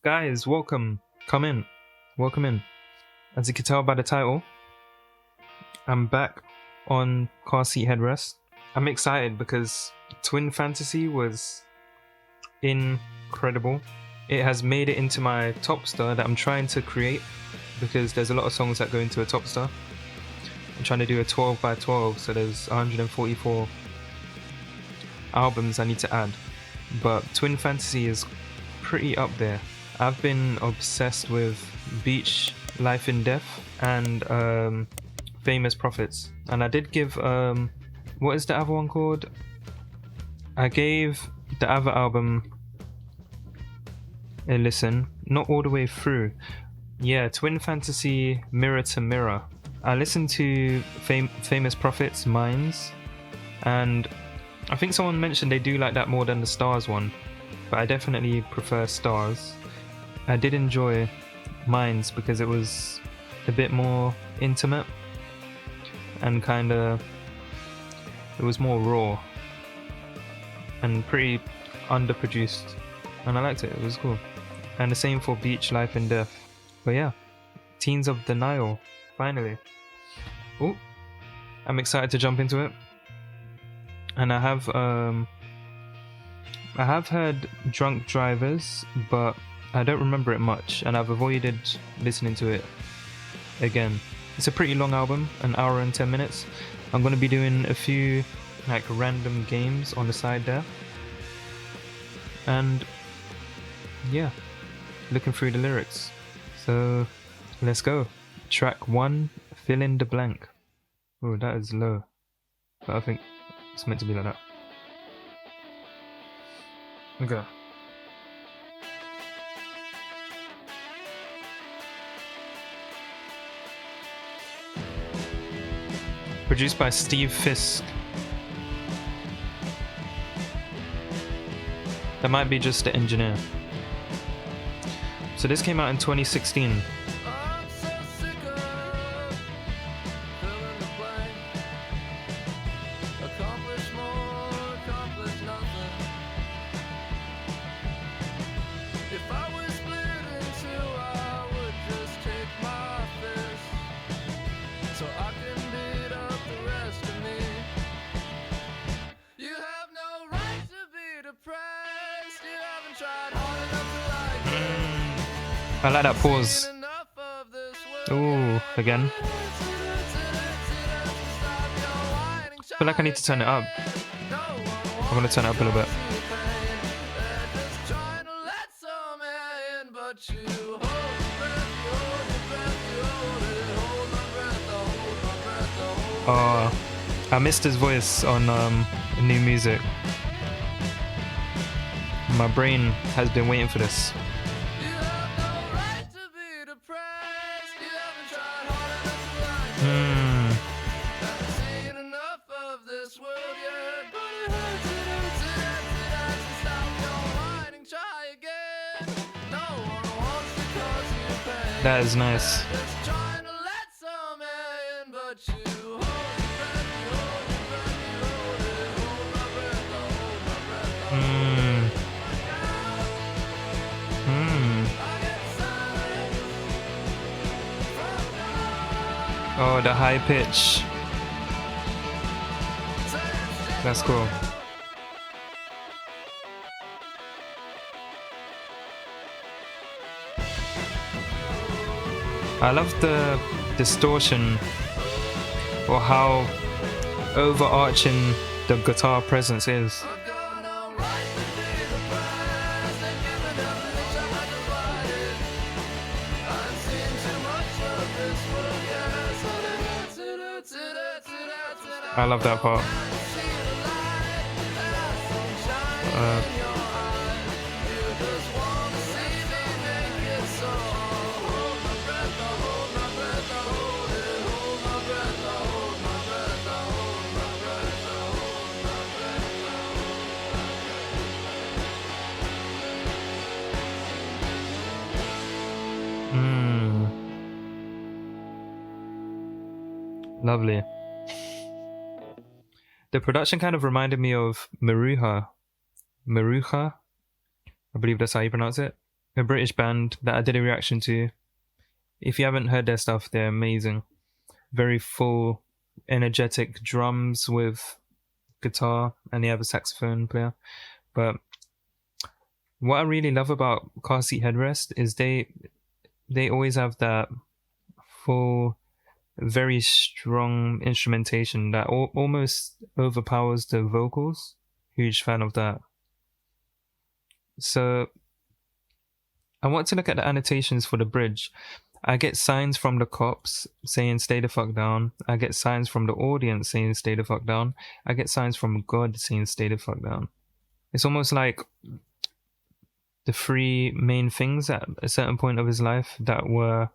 Guys, welcome. Come in. Welcome in. As you can tell by the title, I'm back on Car Seat Headrest. I'm excited because Twin Fantasy was incredible. It has made it into my top star that I'm trying to create because there's a lot of songs that go into a top star. I'm trying to do a 12 by 12, so there's 144 albums I need to add. But Twin Fantasy is pretty up there. I've been obsessed with Beach, Life in Death, and Famous Prophets. And I did give, what is the other one called? I gave the other album a listen, not all the way through. Yeah, Twin Fantasy, Mirror to Mirror. I listened to Famous Prophets, Minds, and I think someone mentioned they do like that more than the Stars one, but I definitely prefer Stars. I did enjoy Minds because it was a bit more intimate and it was more raw and pretty underproduced, and I liked it. It was cool. And the same for Beach, Life and Death. But yeah, Teens of Denial, finally. Oh, I'm excited to jump into it. And I have heard Drunk Drivers, but I don't remember it much, and I've avoided listening to it again. It's a pretty long album, an hour and 10 minutes. I'm going to be doing a few like random games on the side there. And yeah, looking through the lyrics. So let's go. Track 1, Fill in the Blank. Oh, that is low. But I think it's meant to be like that. Okay. Produced by Steve Fisk. That might be just the engineer. So this came out in 2016. I like that pause. Ooh, again. I feel like I need to turn it up. I'm gonna turn it up a little bit. Oh, I missed his voice on new music. My brain has been waiting for this. That is nice. Oh, the high pitch. That's cool. I love the distortion, or how overarching the guitar presence is. I love that part. Lovely. The production kind of reminded me of Maruha. I believe that's how you pronounce it. a British band that I did a reaction to. If you haven't heard their stuff, they're amazing. Very full, energetic drums with guitar, and they have a saxophone player. But what I really love about Car Seat Headrest is they always have that full, very strong instrumentation that almost overpowers the vocals. Huge fan of that. So I want to look at the annotations for the bridge. I get signs from the cops saying stay the fuck down. I get signs from the audience saying stay the fuck down. I get signs from God saying stay the fuck down. It's almost like the three main things at a certain point of his life that were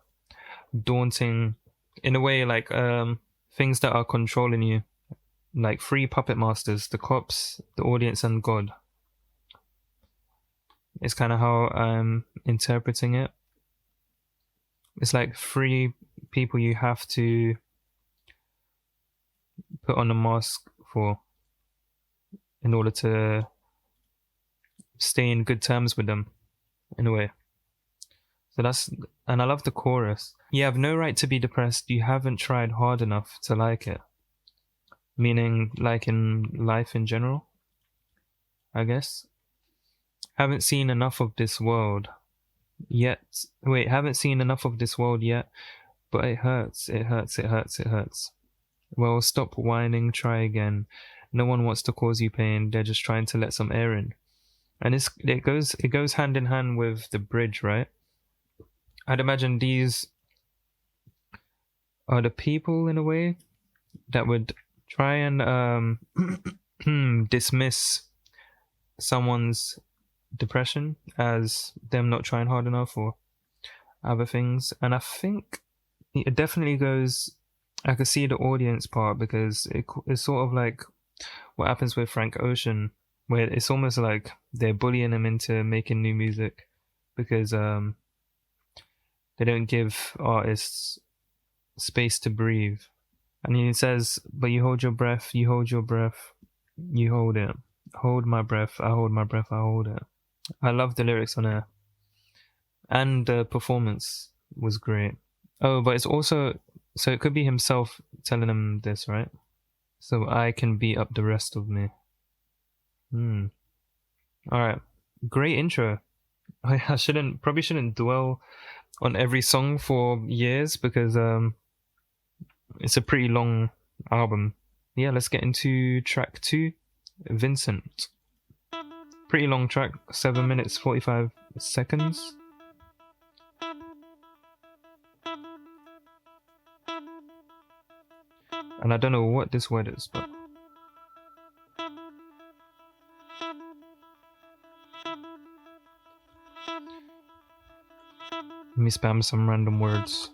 daunting, in a way, like things that are controlling you, like three puppet masters: the cops, the audience, and God. It's kind of how I'm interpreting it. It's like three people you have to put on a mask for in order to stay in good terms with them, in a way. So that's, and I love the chorus. You have no right to be depressed. You haven't tried hard enough to like it. Meaning, like in life in general, I guess. Haven't seen enough of this world yet. Wait, haven't seen enough of this world yet, but it hurts, it hurts, it hurts, it hurts. Well, stop whining, try again. No one wants to cause you pain, they're just trying to let some air in. And it goes hand in hand with the bridge, right? I'd imagine these are the people, in a way, that would try and dismiss someone's depression as them not trying hard enough or other things. And I think it definitely goes, I could see the audience part, because it's sort of like what happens with Frank Ocean, where it's almost like they're bullying him into making new music because they don't give artists space to breathe. And he says, but you hold your breath, you hold your breath, you hold it. Hold my breath, I hold my breath, I hold it. I love the lyrics on air. And the performance was great. Oh, but it's also, so it could be himself telling him this, right? So I can beat up the rest of me. Alright. Great intro. I probably shouldn't dwell on every song for years, because it's a pretty long album. Yeah, let's get into track 2, Vincent. Pretty long track, 7 minutes 45 seconds. And I don't know what this word is, but let me spam some random words.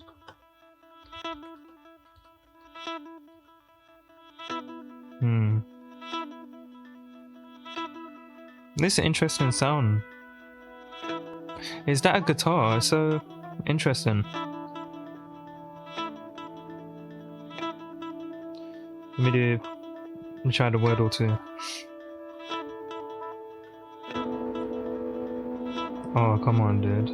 This is an interesting sound. Is that a guitar? It's so interesting. Let me try the Wordle too. Oh, come on, dude.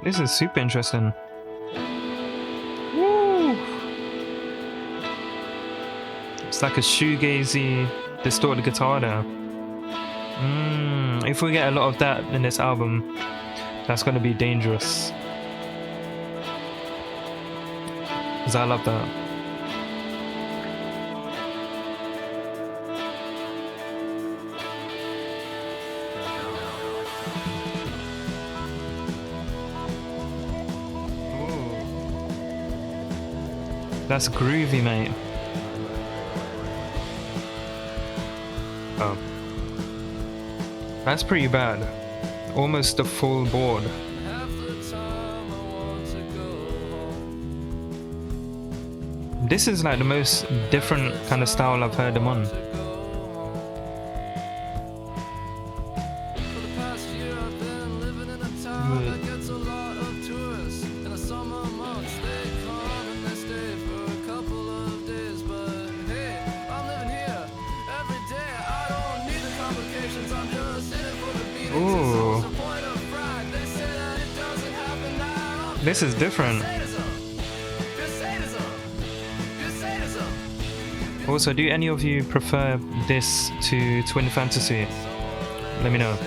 This is super interesting. Woo! It's like a shoegazy, distorted guitar there. If we get a lot of that in this album, that's gonna be dangerous. Because I love that. That's groovy, mate. Oh. That's pretty bad. Almost a full board. This is like the most different kind of style I've heard them on. This is different. Also, do any of you prefer this to Twin Fantasy? Let me know.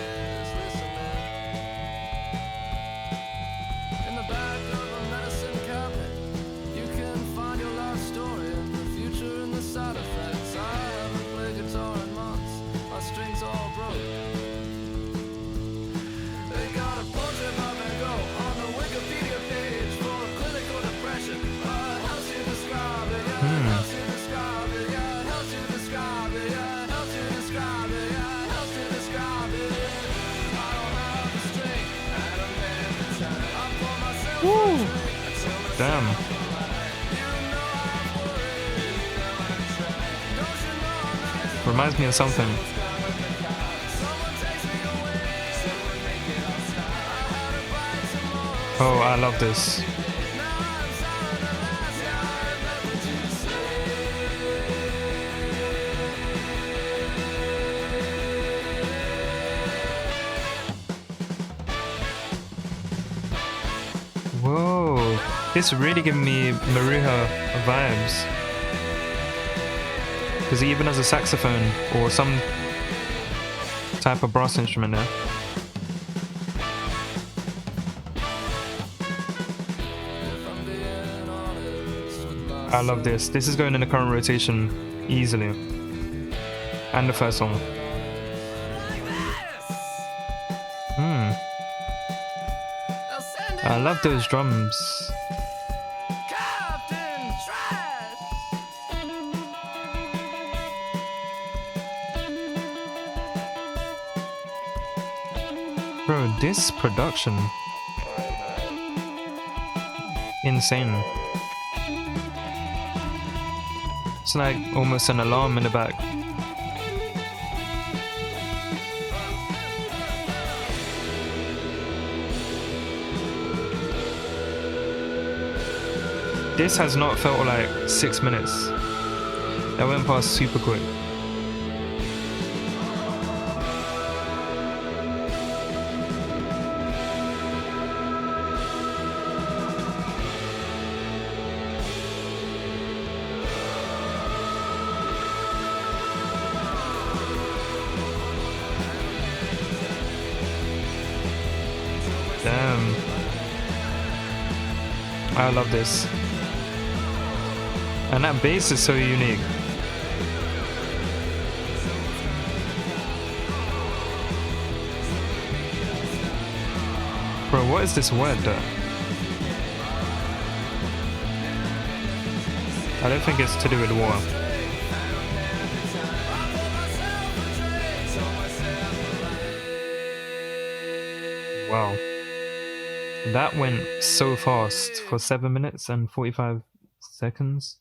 Woo! Damn. Reminds me of something. Oh, I love this. Whoa, this really giving me Maruha vibes. Because he even has a saxophone or some type of brass instrument there. I love this. This is going in the current rotation easily. And the first song. I love those drums. Bro, this production. Insane. It's like almost an alarm in the back. This has not felt like 6 minutes. That went past super quick. Damn. I love this. And that bass is so unique. Bro, what is this word though? I don't think it's to do with war. Wow. That went so fast for 7 minutes and 45 seconds.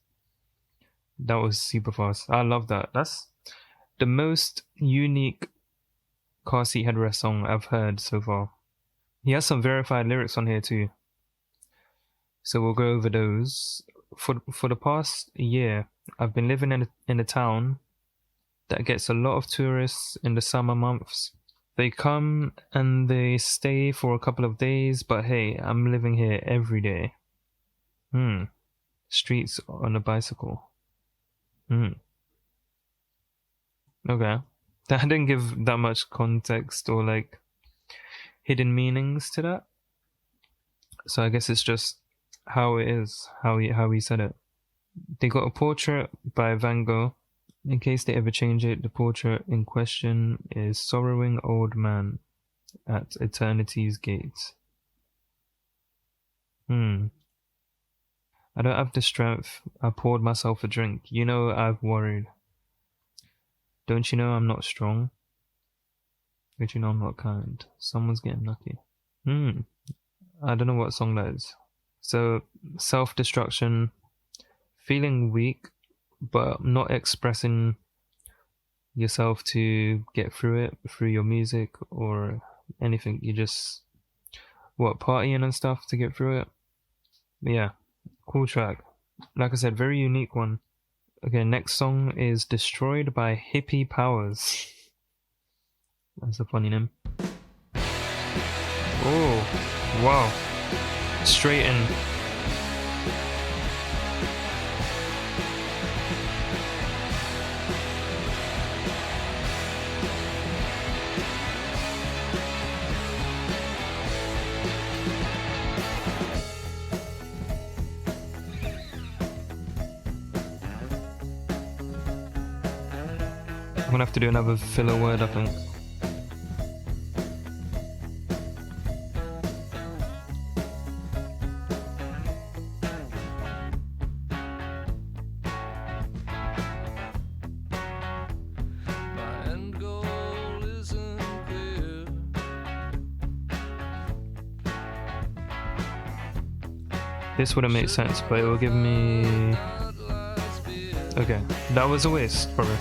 That was super fast. I love that. That's the most unique Car Seat Headrest song I've heard so far. He has some verified lyrics on here too. So we'll go over those. For the past year, I've been living in a town that gets a lot of tourists in the summer months. They come and they stay for a couple of days, but hey, I'm living here every day. Streets on a bicycle. Okay. That didn't give that much context or like hidden meanings to that. So I guess it's just how it is, how he said it. They got a portrait by Van Gogh. In case they ever change it, the portrait in question is sorrowing old man at eternity's gate. I don't have the strength. I poured myself a drink. You know I've worried. Don't you know I'm not strong? Don't you know I'm not kind? Someone's getting lucky. I don't know what song that is. So, self-destruction, feeling weak, but not expressing yourself to get through it, through your music or anything. You just, partying and stuff to get through it. But yeah, cool track. Like I said, very unique one. Okay, next song is Destroyed by Hippie Powers. That's a funny name. Oh, wow. straight in. I'm gonna have to do another filler word, I think. This wouldn't make sense, but it will give me... Okay, that was a waste, probably.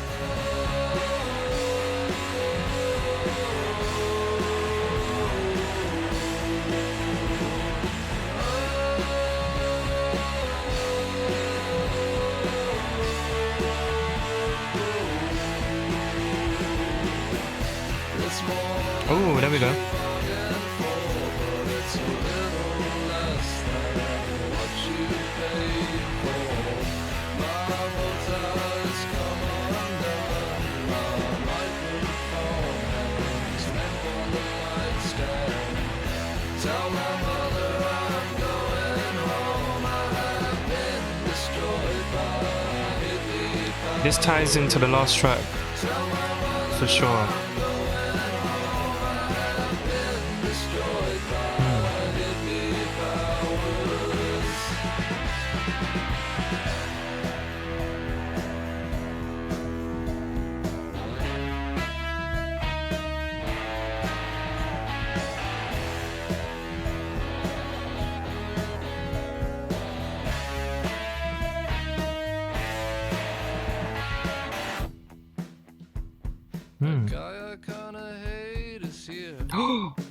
Oh, there we go. This ties into the last track, for sure.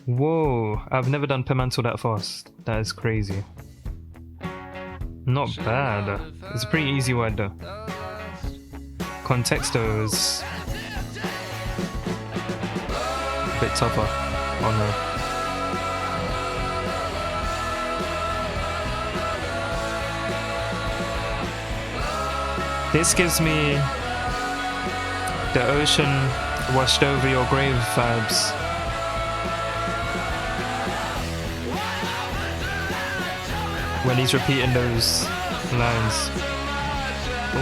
Whoa, I've never done Pimantle that fast. That is crazy. Not bad. It's a pretty easy word though. Contexto is a bit tougher on her. This gives me the ocean washed over your grave vibes. When he's repeating those lines. Ooh.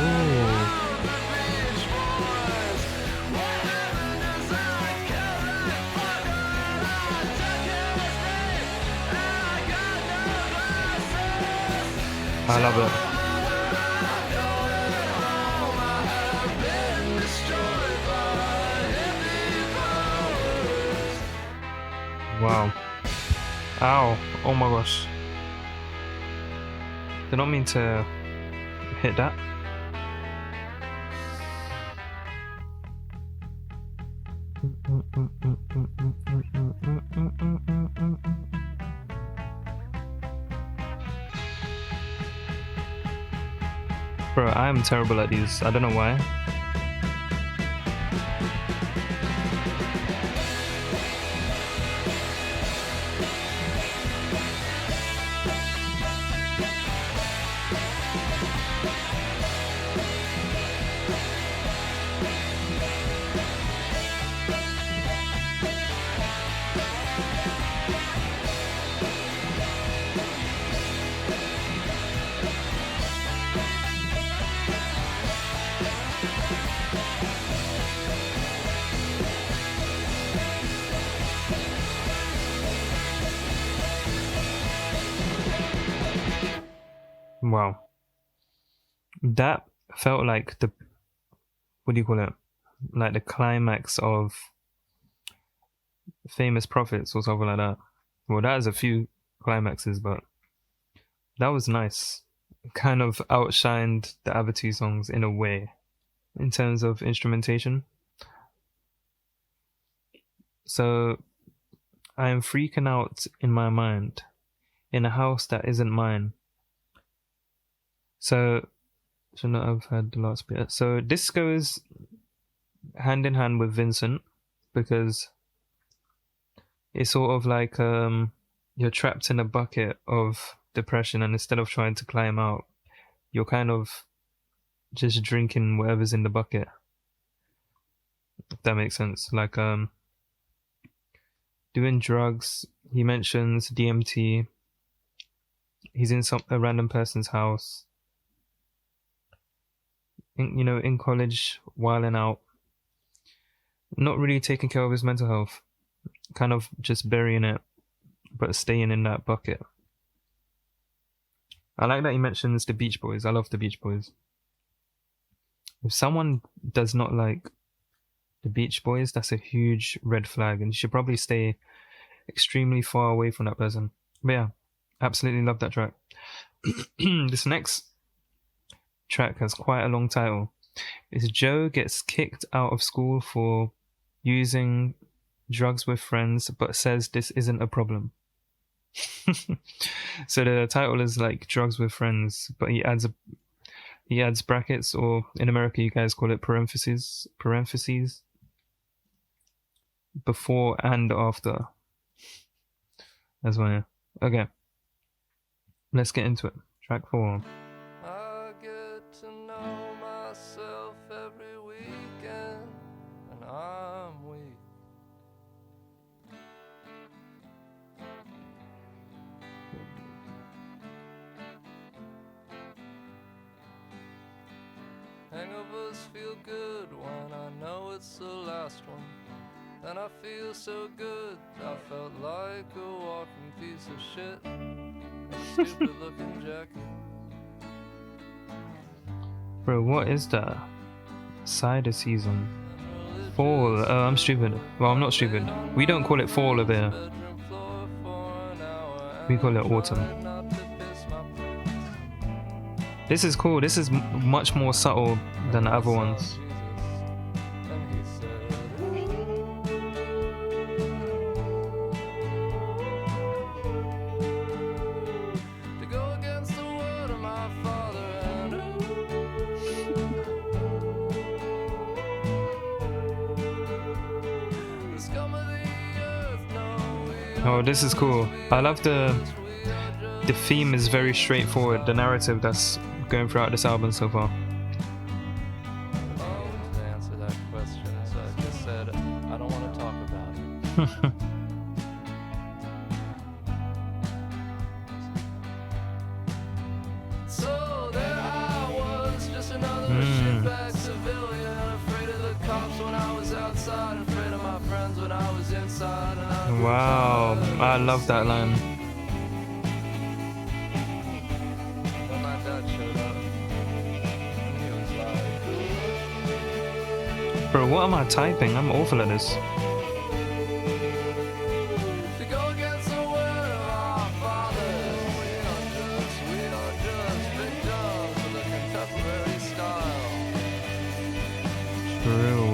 I love it. Wow. Ow. Oh my gosh. Did not mean to hit that. Bro, I am terrible at these. I don't know why. Wow. That felt like the, what do you call it? Like the climax of Famous Prophets or something like that. Well, that has a few climaxes, but that was nice. Kind of outshined the other two songs in a way, in terms of instrumentation. So, I am freaking out in my mind, in a house that isn't mine. So, should not have had the last bit. So this goes hand in hand with Vincent, because it's sort of like you're trapped in a bucket of depression, and instead of trying to climb out, you're kind of just drinking whatever's in the bucket. If that makes sense. Like doing drugs. He mentions DMT. He's in a random person's house. In college, wilding out. Not really taking care of his mental health. Kind of just burying it, but staying in that bucket. I like that he mentions the Beach Boys. I love the Beach Boys. If someone does not like the Beach Boys, that's a huge red flag, and you should probably stay extremely far away from that person. But yeah, absolutely love that track. This next track has quite a long title. It's Joe gets kicked out of school for using drugs with friends, but says this isn't a problem. So the title is like drugs with friends, but he adds brackets, or in America you guys call it parentheses, before and after. That's why. Okay, let's get into it. Track 4. I get to know myself every weekend, and I'm weak. Hangovers feel good when I know it's the last one. Then I feel so good, I felt like a walking piece of shit in a stupid looking jacket. Bro, what is that? Cider season. Fall. I'm stupid. Well, I'm not stupid. We don't call it fall over here. We call it autumn. This is cool. This is much more subtle than the other ones. Oh, this is cool. I love the theme is very straightforward. The narrative that's going throughout this album so far. To answer that question, so I just said I don't want to talk about it. So there I was, just another shitbag civilian, afraid of the cops when I was outside, afraid of my friends when I was inside. And wow, I love that line. When my dad showed up, he was like, Bro, what am I typing? I'm awful at this. to go against the word of our fathers. We are just victims of the contemporary style. True.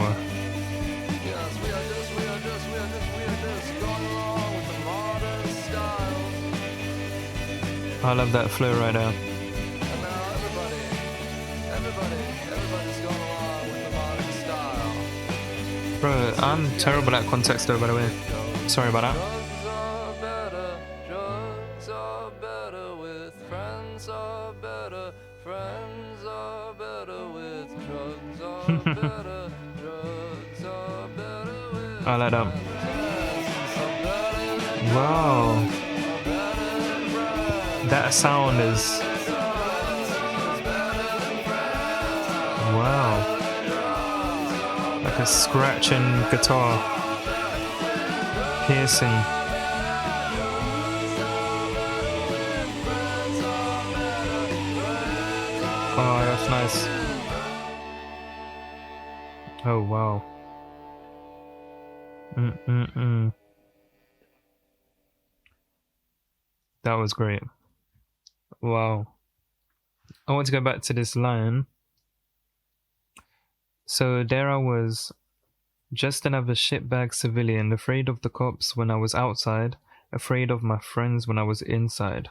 Yes, we are just going along with the modern style. I love that flow right now. And now everybody's going along with the modern style. Bro, I'm terrible at Contexto, by the way. Sorry about that. Drugs are better with friends are better with drugs are better with I like that. Wow. That sound is... Wow. Like a scratching guitar. Piercing. Oh, that's nice. Oh, wow. That was great. Wow. I want to go back to this line. So there I was, just another shitbag civilian, afraid of the cops when I was outside, afraid of my friends when I was inside.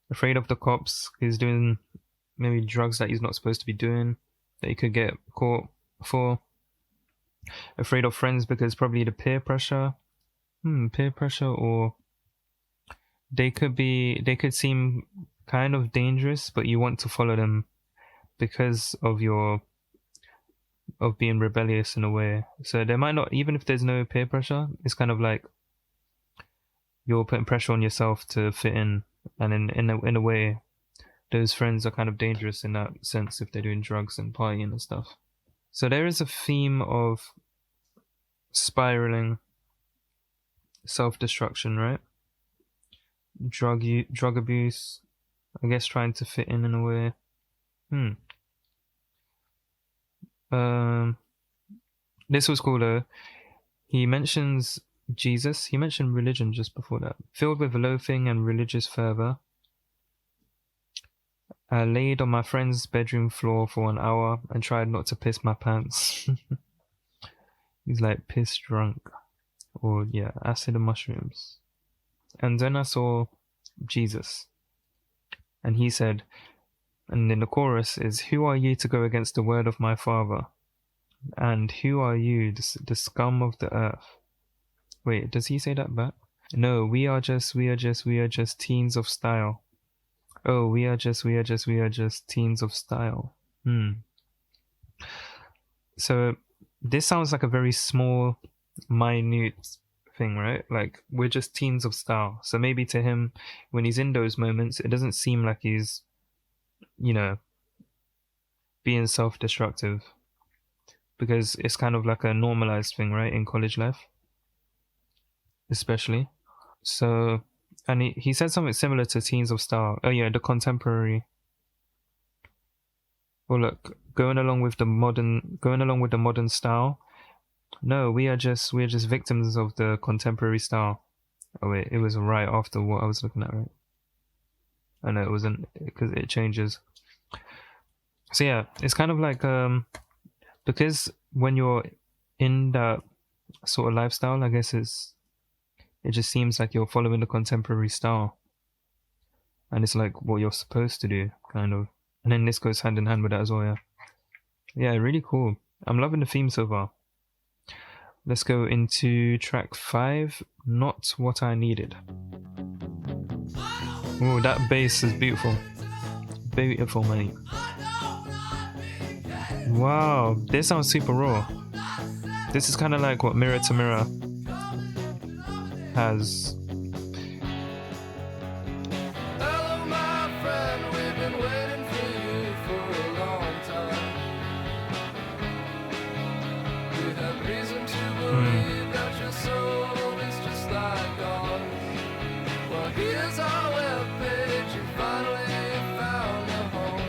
Afraid of the cops. He's doing maybe drugs that he's not supposed to be doing, that he could get caught for. Afraid of friends because probably the peer pressure. Peer pressure, or they could seem kind of dangerous, but you want to follow them because of being rebellious in a way. So there might not, even if there's no peer pressure, it's kind of like you're putting pressure on yourself to fit in, and in a way, those friends are kind of dangerous in that sense if they're doing drugs and partying and stuff. So there is a theme of spiraling, self-destruction, right? Drug abuse, I guess, trying to fit in a way. This was cool. He mentions Jesus. He mentioned religion just before that. Filled with loathing and religious fervor, I laid on my friend's bedroom floor for an hour and tried not to piss my pants. He's like piss drunk, or yeah, acid and mushrooms. And then I saw Jesus, and he said, and in the chorus is, "Who are you to go against the word of my father? And who are you, the scum of the earth?" Wait, does he say that back? No, we are just teens of style. Oh, we are just teens of style. So this sounds like a very small, minute thing, right? Like, we're just teens of style. So maybe to him, when he's in those moments, it doesn't seem like he's, being self-destructive, because it's kind of like a normalized thing, right, in college life, especially. So, and he said something similar to teens of style. Oh yeah, the contemporary. Well, look, going along with the modern style. No, we are just victims of the contemporary style. Oh wait, it was right after what I was looking at, right? I know it wasn't, because it changes. So yeah, it's kind of like because when you're in that sort of lifestyle, I guess it just seems like you're following the contemporary style, and it's like what you're supposed to do, kind of. And then this goes hand in hand with that as well. Yeah, really cool. I'm loving the theme so far. Let's go into track 5, Not What I Needed. Oh, that bass is beautiful. Beautiful, mate. Wow, this sounds super raw. This is kind of like what Mirror to Mirror has. Hello, my friend, we've been waiting for you for a long time. We have reason to believe that your soul is just like ours. Well, here's our webpage, you finally found a home.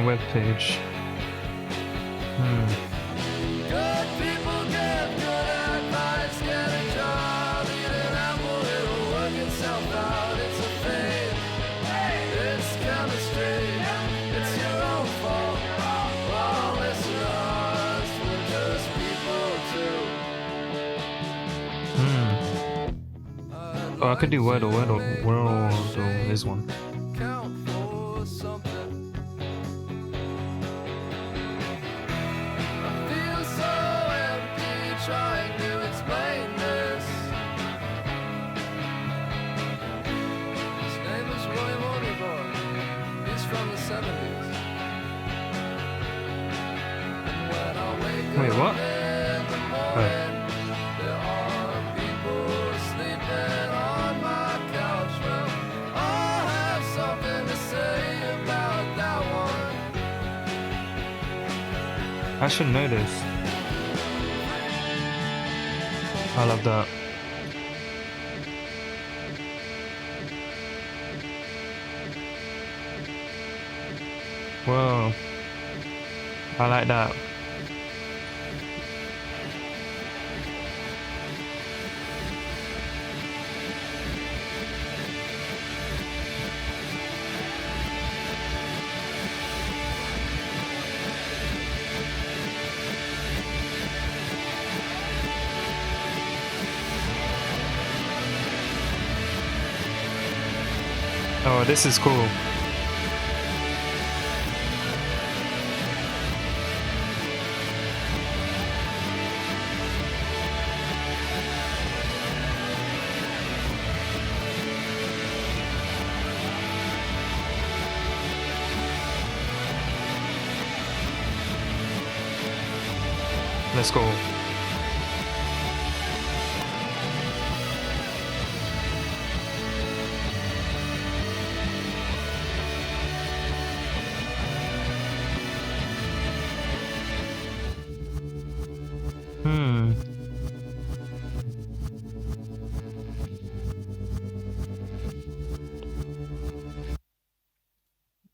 Webpage. Good people get good advice, get a job, eat an apple, it'll work itself out. It's a fate, it's chemistry, it's your own fault. All this is us, we're just people too. Oh, I could do Wordle is one. Count for something. I feel so empty trying to explain this. His name is William Odegaard. He's from the 70s. And when I wake Wait, up what? in the morning, there are people sleeping on my couch. Well, I'll have something to say about that one. I should know this. I love that. Whoa. I like that. Oh, this is cool. Let's go.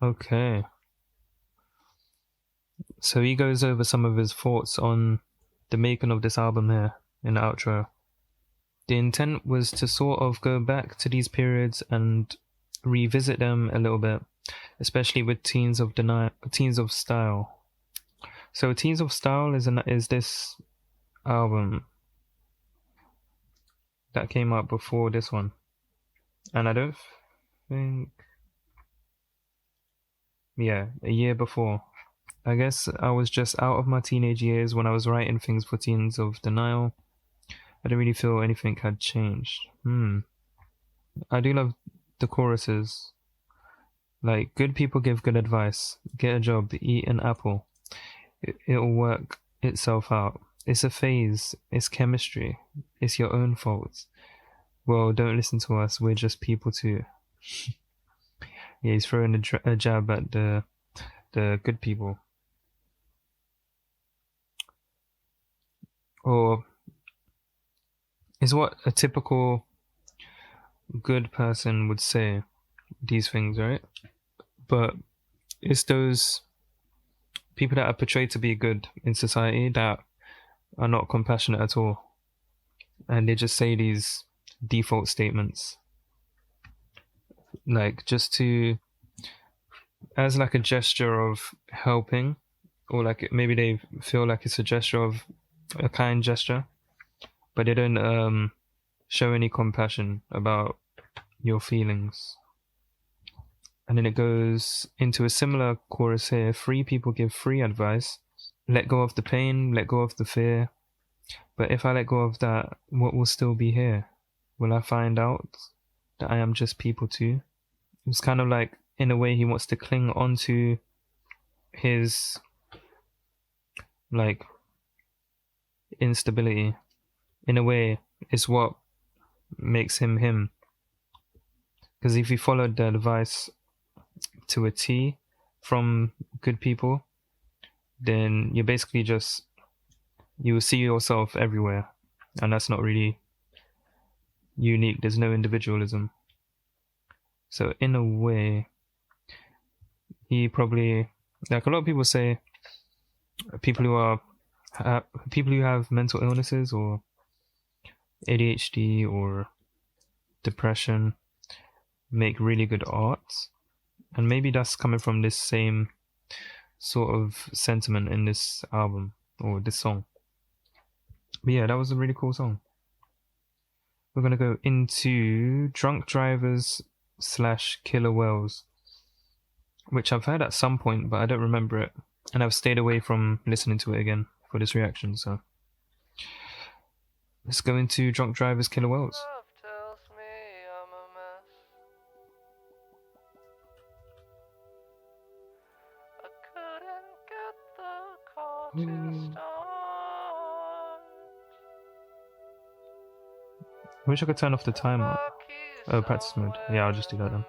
Okay. So he goes over some of his thoughts on the making of this album here in the outro. The intent was to sort of go back to these periods and revisit them a little bit, especially with Teens of Style. So Teens of Style is this album that came out before this one, and I don't think, yeah, a year before. I guess I was just out of my teenage years when I was writing things for Teens of Denial. I don't really feel anything had changed. I do love the choruses. Like, good people give good advice. Get a job, eat an apple. It'll work itself out. It's a phase. It's chemistry. It's your own fault. Well, don't listen to us. We're just people too. Yeah, he's throwing a jab at the good people. Or is what a typical good person would say, these things, right? But it's those people that are portrayed to be good in society that are not compassionate at all, and they just say these default statements, like just to, as like a gesture of helping, or like maybe they feel like it's a gesture of a kind gesture, but they don't show any compassion about your feelings. And then it goes into a similar chorus here. Free people give free advice. Let go of the pain, let go of the fear. But if I let go of that, what will still be here? Will I find out that I am just people too? It's kind of like, in a way, he wants to cling onto his, like, instability. In a way, it's what makes him him. Because if you followed the advice to a T from good people, then you're basically just, you will see yourself everywhere, and that's not really unique. There's no individualism. So in a way, he probably, like a lot of people say, people who have mental illnesses or ADHD or depression make really good art, and maybe that's coming from this same sort of sentiment in this album or this song. But yeah, that was a really cool song. We're gonna go into Drunk Drivers / Killer Whales, which I've heard at some point, but I don't remember it, and I've stayed away from listening to it again for this reaction. So let's go into Drunk Drivers Killer Whales. Love tells me I'm a mess. I couldn't get the car to start. I wish I could turn off the timer. Oh, practice mode. Yeah, I'll just do that then.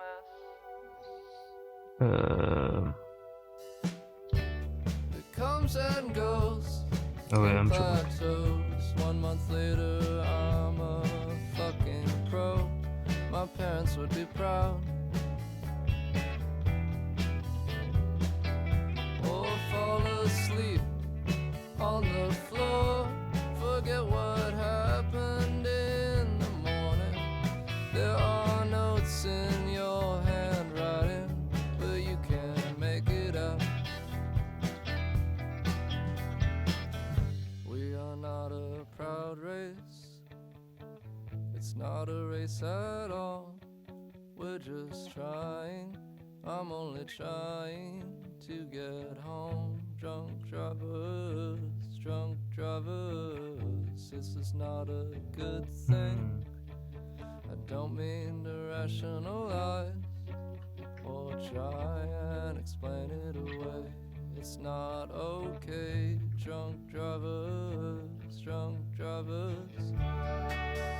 It comes and goes. Oh yeah, I'm tripping. Plateaus. 1 month later, I'm a fucking pro. My parents would be proud. Or fall asleep on the floor. Forget what happened in the morning. There are notes in your handwriting, but you can't make it out. We are not a proud race. It's not a race at all. We're just trying. I'm only trying to get home. Drunk drivers, drunk drivers. This is not a good thing. I don't mean to rationalize or try and explain it away. It's not okay drunk drivers, drunk drivers.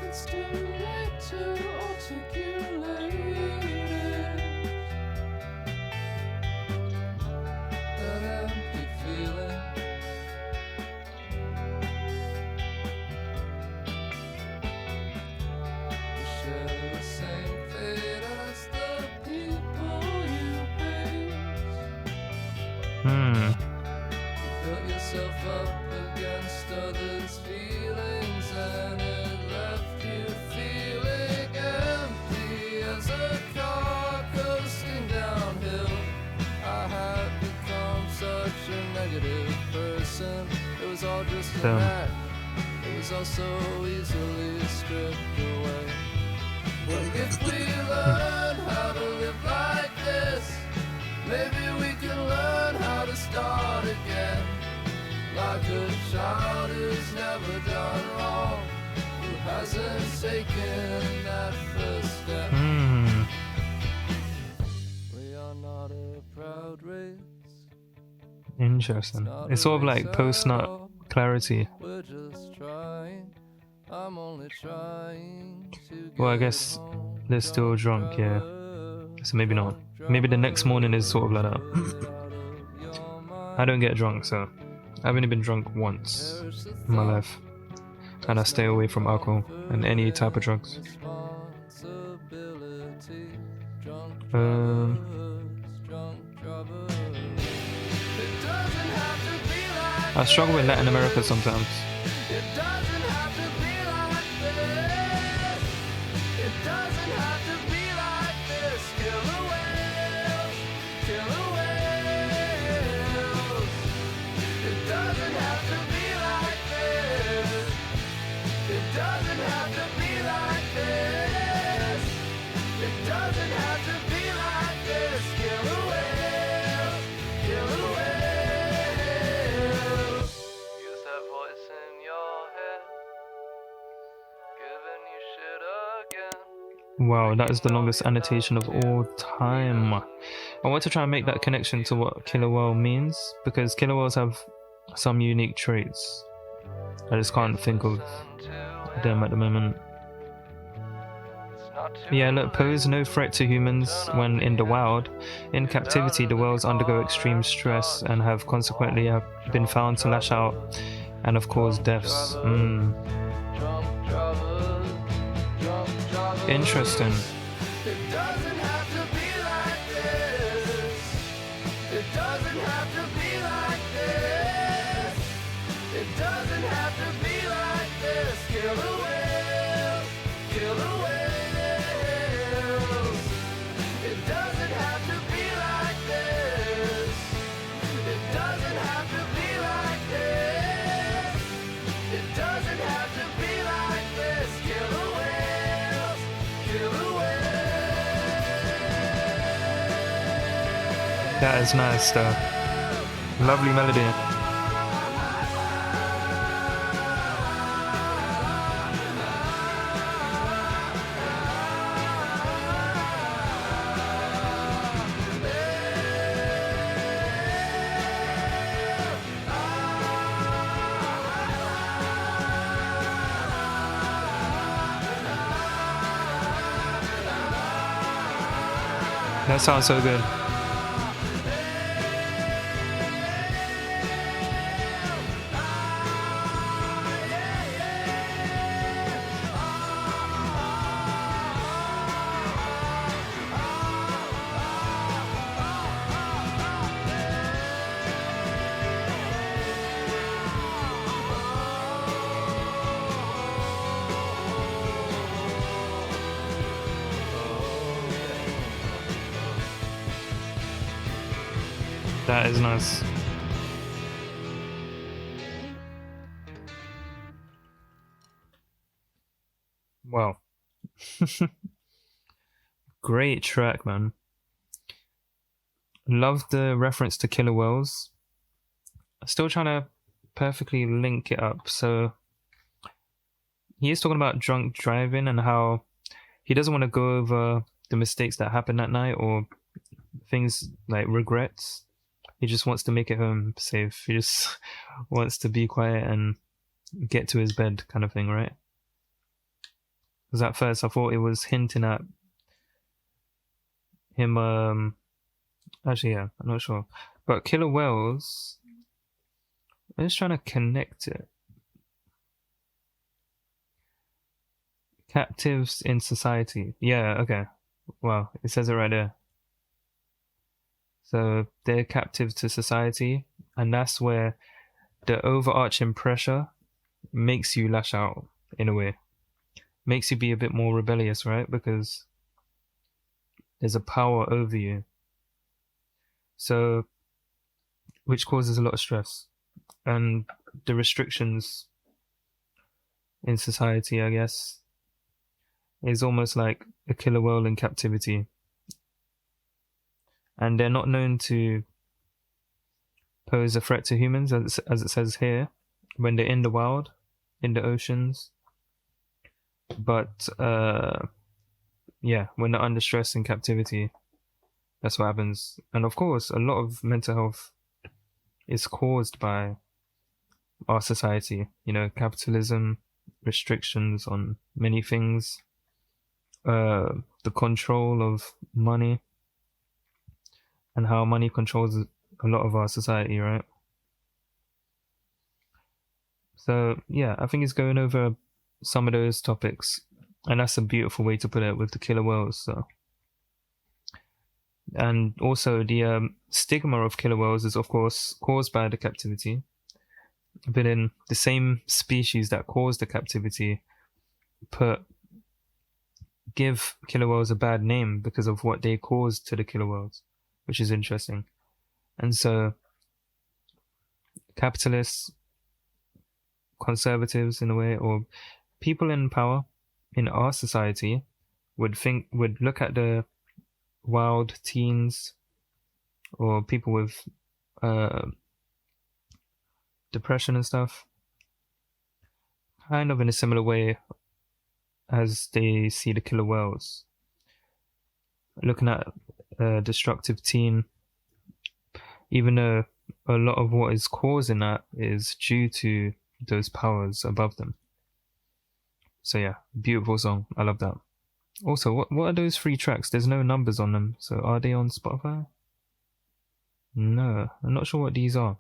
It's too late to articulate it. An empty feeling. You share the same fate as the people you hate. Built yourself up against others' feelings, and it left you feeling empty as a car coasting downhill. I had become such a negative person. It was all just an act. It was all so easily stripped away. What if we learn how to live like this? Maybe we can learn how to start again. Like a child who's never done wrong, who hasn't taken that first step. We are not a proud race. Interesting. It's sort of like post-nut clarity. We're just trying. I'm only trying to Well, I get guess home. they're still drunk, yeah. So maybe not. Maybe the next morning is sort of like that. I don't get drunk, so I've only been drunk once in my life, and I stay away from alcohol and any type of drugs. I struggle with Latin America sometimes. Wow, that is the longest annotation of all time. I want to try and make that connection to what killer whale means, because killer whales have some unique traits. I just can't think of them at the moment. Yeah, look, pose no threat to humans when in the wild. In captivity, the whales undergo extreme stress and have consequently been found to lash out and have caused deaths. Interesting. It doesn't have to be like this. It doesn't have to be like this. It doesn't have to be like this. Killer whales, killer whales. It doesn't have to be like this. It doesn't have to be like this. It doesn't have to be like this. Killer whales. That is nice stuff. Lovely melody. That sounds so good. That is nice. Wow. Great track, man. Love the reference to killer whales. Still trying to perfectly link it up. So he is talking about drunk driving and how he doesn't want to go over the mistakes that happened that night or things like regrets. He just wants to make it home safe. He just wants to be quiet and get to his bed, kind of thing, right? Because at first I thought it was hinting at him. Actually, yeah, I'm not sure. But killer whales, I'm just trying to connect it. Captives in society. Yeah, okay. Wow, it says it right there. So they're captive to society, and that's where the overarching pressure makes you lash out in a way. Makes you be a bit more rebellious, right? Because there's a power over you. So, which causes a lot of stress. And the restrictions in society, I guess, is almost like a killer whale in captivity. And they're not known to pose a threat to humans, as it says here, when they're in the wild, in the oceans. But yeah, when they're under stress in captivity, that's what happens. And of course, a lot of mental health is caused by our society. You know, capitalism, restrictions on many things, the control of money, and how money controls a lot of our society, right? So yeah, I think it's going over some of those topics, and that's a beautiful way to put it with the killer whales. So, and also the stigma of killer whales is of course caused by the captivity, but then the same species that caused the captivity give killer whales a bad name because of what they caused to the killer whales, which is interesting. And so capitalists, conservatives in a way, or people in power in our society would look at the wild teens or people with depression and stuff kind of in a similar way as they see the killer whales. Looking at a destructive teen, even though a lot of what is causing that is due to those powers above them. So yeah, beautiful song. I love that. Also, what are those 3 tracks? There's no numbers on them. So are they on Spotify? No, I'm not sure what these are.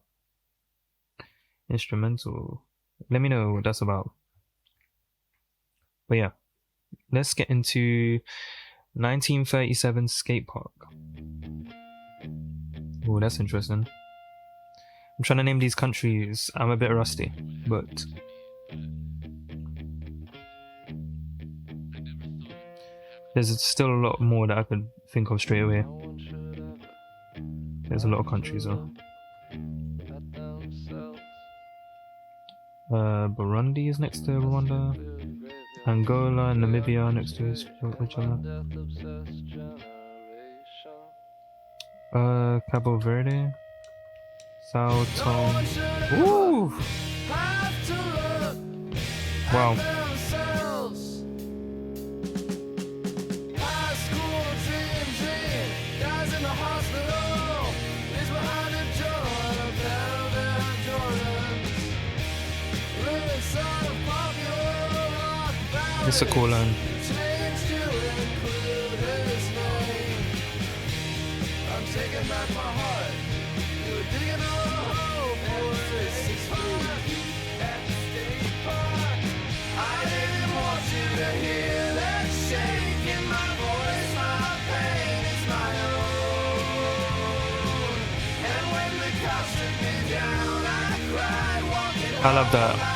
Instrumental. Let me know what that's about. But yeah, let's get into 1937 skate park. Oh, that's interesting. I'm trying to name these countries. I'm a bit rusty, but there's still a lot more that I could think of straight away. There's a lot of countries though. Burundi is next to Rwanda. Angola and Namibia next to each other. Cabo Verde. Sao Tome. Ooh! Wow. It's a cool line. I love that.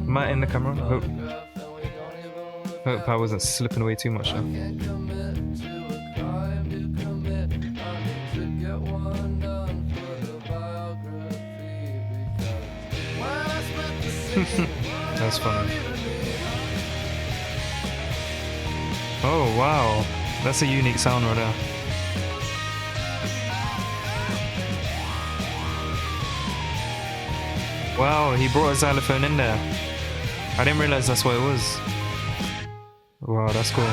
Am I in the camera? Hope I wasn't slipping away too much now. That's funny. Oh wow, that's a unique sound right there. Wow, he brought a xylophone in there. I didn't realize that's what it was. Wow, that's cool.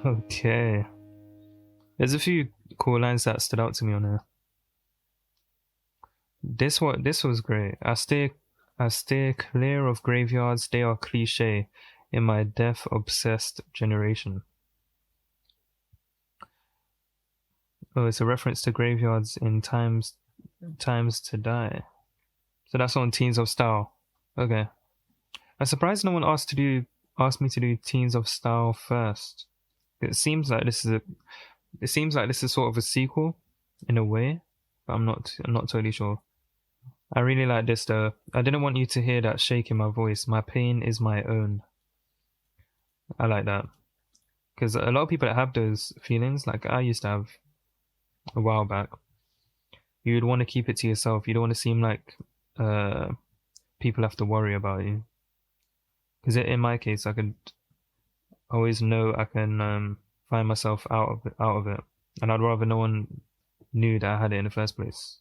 Okay. There's a few cool lines that stood out to me on here. This was great. I steer clear of graveyards, they are cliche in my death obsessed generation. Oh, it's a reference to graveyards in times to die. So that's on Teens of Style. Okay. I'm surprised no one asked me to do Teens of Style first. It seems like this is sort of a sequel in a way, but I'm not totally sure. I really like this though. I didn't want you to hear that shake in my voice. My pain is my own. I like that. Because a lot of people that have those feelings, like I used to have a while back, you'd want to keep it to yourself. You don't want to seem like people have to worry about you. Because in my case, I could always know I can find myself out of it, and I'd rather no one knew that I had it in the first place.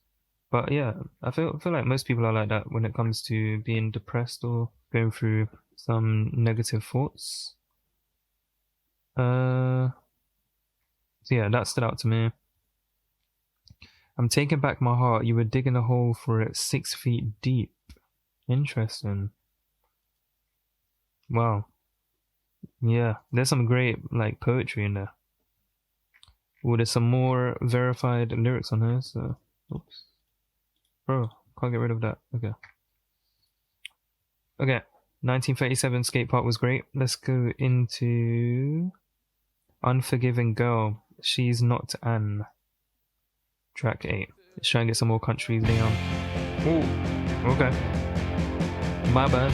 But yeah, I feel like most people are like that when it comes to being depressed or going through some negative thoughts. So yeah, that stood out to me. I'm taking back my heart. You were digging a hole for it 6 feet deep. Interesting. Wow. Yeah, there's some great like poetry in there. Oh, there's some more verified lyrics on here. So, oops. Bro, can't get rid of that. Okay. 1937 Skate Park was great. Let's go into Unforgiving Girl. She's Not Anne. Track 8. Let's try and get some more countries down. Oh, okay. My bad.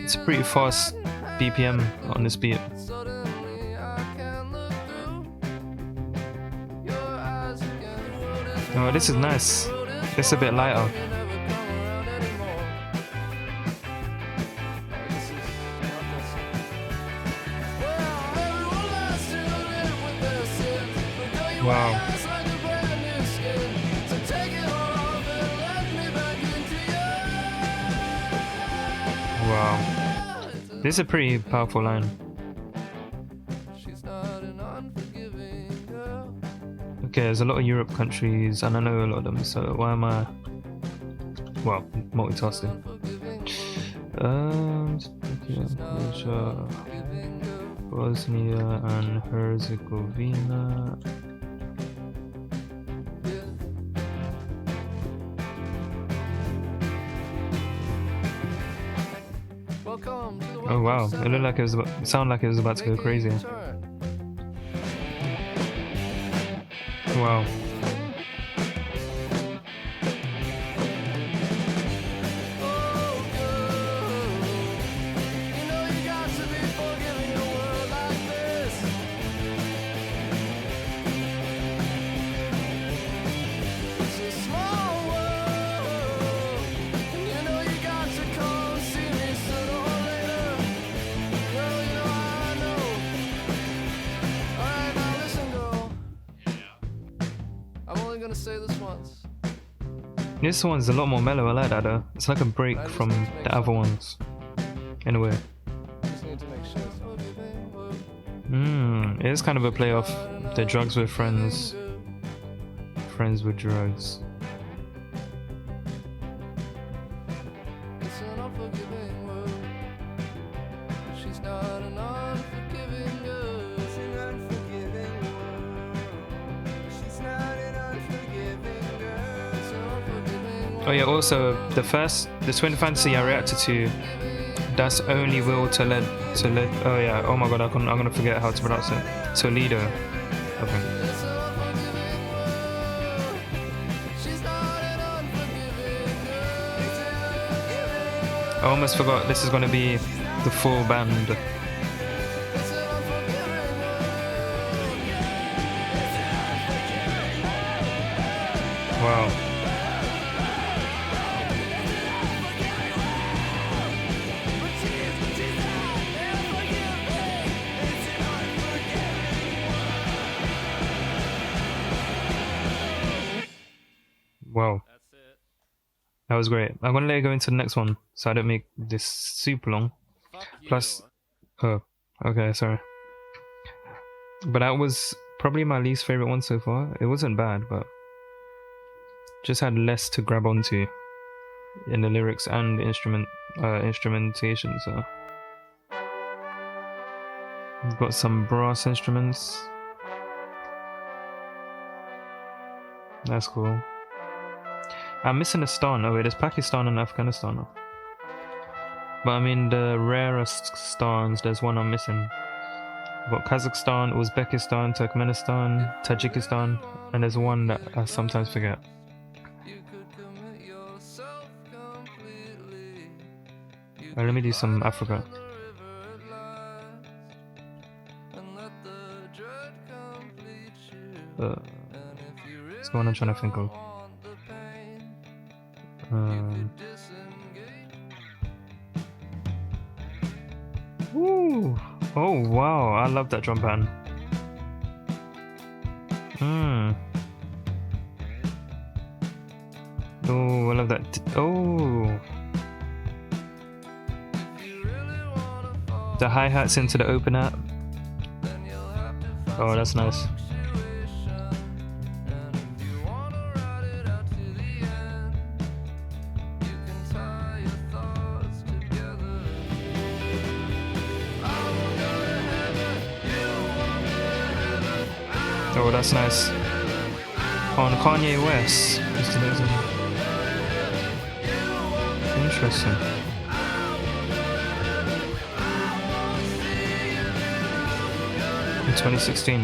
It's pretty fast BPM on this beat. Oh, this is nice. It's a bit lighter. Wow. Wow. This is a pretty powerful line. Okay, there's a lot of Europe countries and I know a lot of them, so why am I multitasking? Bosnia and Herzegovina. Oh wow, it looked like it sounded like it was about to go crazy. Wow. This one's a lot more mellow, I like that though. It's like a break from the other ones. In a way. It is kind of a play off the Drugs with Friends friends with drugs. It's an unforgiving world. She's not an unforgiving girl. It's an unforgiving world. She's not an unforgiving girl. It's an unforgiving world. Oh yeah, also the Twin Fantasy I reacted to, that's only will to let oh yeah, oh my god, I'm gonna forget how to pronounce it. Toledo, I think. It's an unforgiving world. She's not an unforgiving girl. It's an unforgiving world. I almost forgot this is gonna be the full band. It's an unforgiving world. Wow. Wow. That's it. That was great. I'm gonna let you go into the next one so I don't make this super long. Fuck you. Plus, oh, okay, sorry. But that was probably my least favorite one so far. It wasn't bad, but just had less to grab onto in the lyrics and instrumentation. So we've got some brass instruments. That's cool. I'm missing a star. Oh wait, there's Pakistan and Afghanistan now. But I mean the rarest stars, there's one I'm missing. I've got Kazakhstan, Uzbekistan, Turkmenistan, Tajikistan, and there's one that I sometimes forget. You could commit yourself completely. Let me do some Africa. What's going on? I'm trying to think of. Woo! Oh wow, I love that drum pattern. Oh, I love that. Oh, the hi-hats into the open hat. Oh, that's nice. Oh, that's nice. On Kanye West. Interesting. In 2016.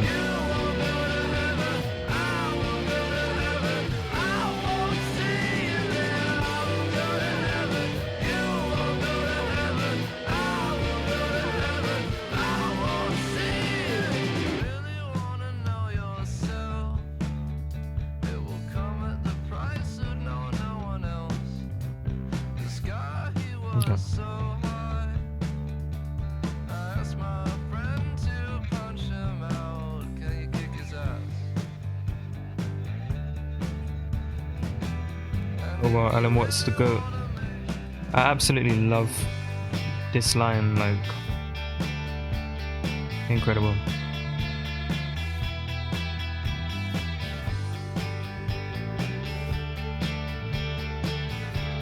Oh wow, Alan Watts the GOAT. I absolutely love this line, like, incredible.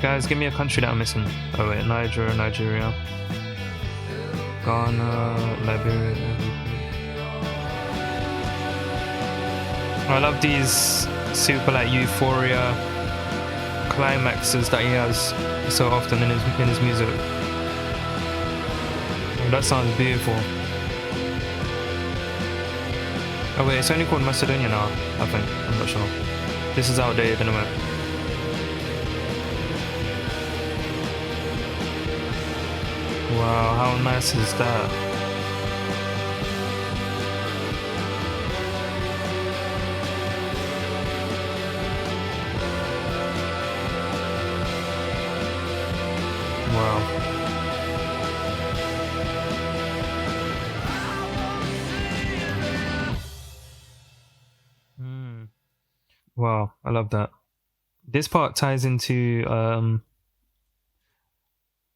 Guys, give me a country that I'm missing. Oh wait, Nigeria, Ghana, Liberia. I love these super like euphoria climaxes that he has so often in his music. That sounds beautiful. Oh wait, it's only called Macedonia now, I think. I'm not sure. This is outdated anyway. Wow, how nice is that? Wow. Wow, I love that. This part ties into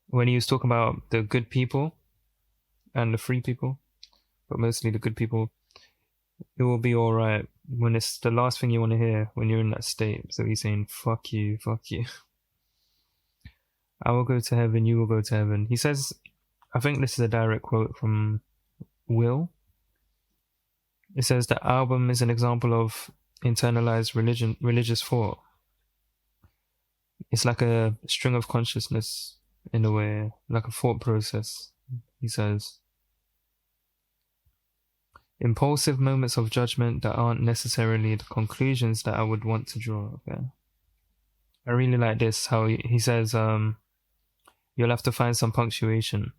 when he was talking about the good people and the free people, but mostly the good people. It will be alright when it's the last thing you want to hear when you're in that state. So he's saying, fuck you, fuck you. I will go to heaven, you will go to heaven. He says, I think this is a direct quote from Will. It says the album is an example of internalized religious thought. It's like a string of consciousness in a way, like a thought process, he says. Impulsive moments of judgment that aren't necessarily the conclusions that I would want to draw. Okay. I really like this, how he says, you'll have to find some punctuation.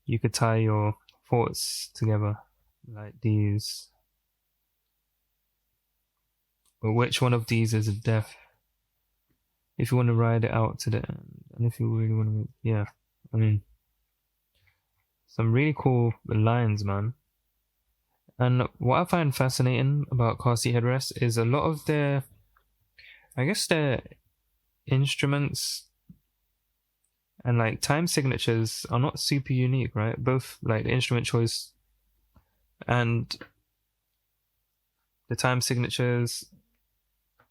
You could tie your thoughts together like these. But which one of these is a death? If you want to ride it out to the end, and if you really want to, yeah, I mean, some really cool lines, man. And what I find fascinating about Car Seat Headrest is a lot of their, I guess their instruments and like time signatures are not super unique, right? Both like the instrument choice and the time signatures,